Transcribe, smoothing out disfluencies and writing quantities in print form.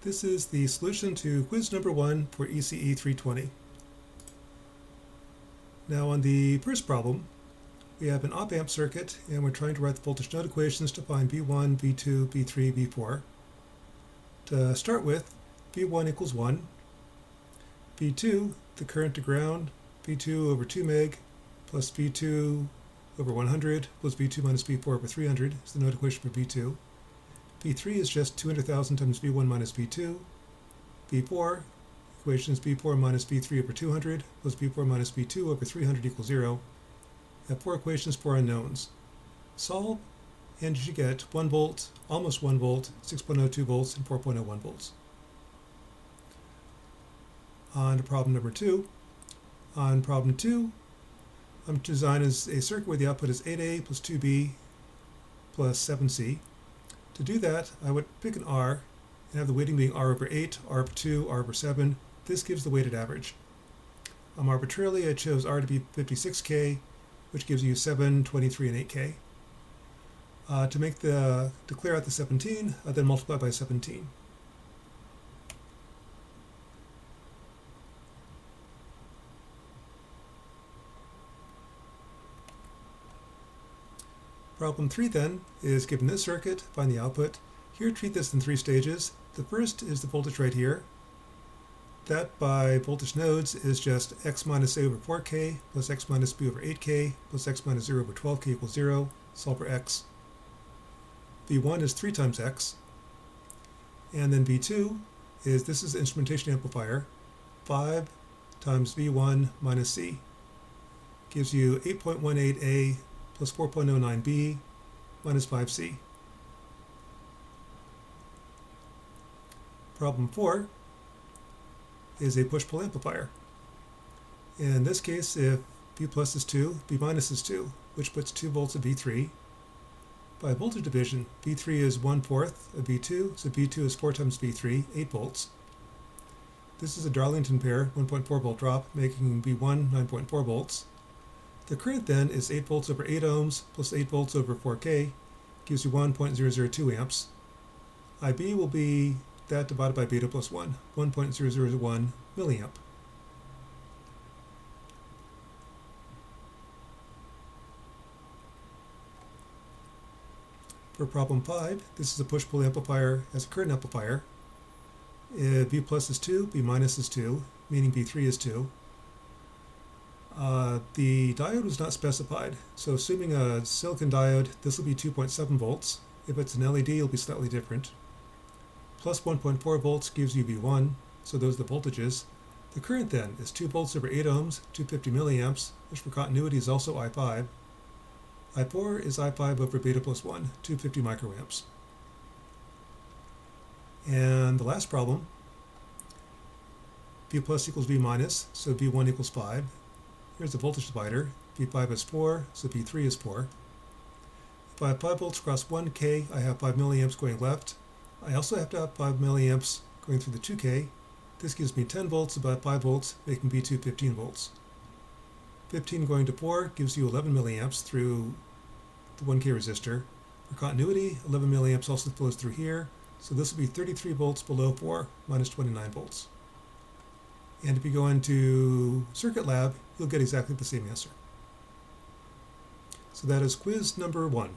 This is the solution to quiz number 1 for ECE 320. Now on the first problem, we have an op-amp circuit and we're trying to write the voltage node equations to find V1, V2, V3, V4. To start with, V1 equals 1, V2, the current to ground, V2 over 2 meg plus V2 over 100 plus V2 minus V4 over 300 is the node equation for V2. V3 is just 200,000 times V1 minus V2. V4, equation is V4 minus V3 over 200 plus V4 minus V2 over 300 equals 0. I have 4 equations for unknowns. Solve, and you get 1 volt, almost 1 volt, 6.02 volts, and 4.01 volts. On to problem number 2. On problem 2, I'm designing a circuit where the output is 8A plus 2B plus 7C. To do that, I would pick an R and have the weighting being R over 8, R over 2, R over 7. This gives the weighted average. Arbitrarily, I chose R to be 56K, which gives you 7, 23, and 8K. To clear out the 17, I then multiply by 17. Problem 3 then is given this circuit, find the output. Here treat this in 3 stages. The first is the voltage right here. That by voltage nodes is just x minus a over 4k plus x minus b over 8k plus x minus 0 over 12k equals 0. Solve for x. V1 is 3 times x. And then V2 is, this is the instrumentation amplifier, 5 times V1 minus c. Gives you 8.18a plus 4.09b minus 5c. Problem 4 is a push-pull amplifier. In this case, if V plus is 2, V minus is 2, which puts 2 volts at V3. By voltage division, V3 is 1/4 of V2, so V2 is 4 times V3, 8 volts. This is a Darlington pair, 1.4 volt drop, making V1 9.4 volts. The current then is 8 volts over 8 ohms plus 8 volts over 4K, gives you 1.002 amps. IB will be that divided by beta plus 1, 1.001 milliamp. For problem 5, this is a push-pull amplifier as a current amplifier. If V plus is 2, V minus is 2, meaning V3 is 2. The diode was not specified, so assuming a silicon diode, this will be 2.7 volts. If it's an LED, it'll be slightly different. Plus 1.4 volts gives you V1, so those are the voltages. The current then is 2 volts over 8 ohms, 250 milliamps, which for continuity is also I5. I4 is I5 over beta plus 1, 250 microamps. And the last problem, V plus equals V minus, so V1 equals 5. Here's the voltage divider. V5 is 4, so V3 is 4. If I have 5 volts across 1K, I have 5 milliamps going left. I also have to have 5 milliamps going through the 2K. This gives me 10 volts, about 5 volts, making V2 15 volts. 15 going to 4 gives you 11 milliamps through the 1K resistor. For continuity, 11 milliamps also flows through here, so this will be 33 volts below 4, minus 29 volts. And if you go into Circuit Lab, you'll get exactly the same answer. So that is quiz number 1.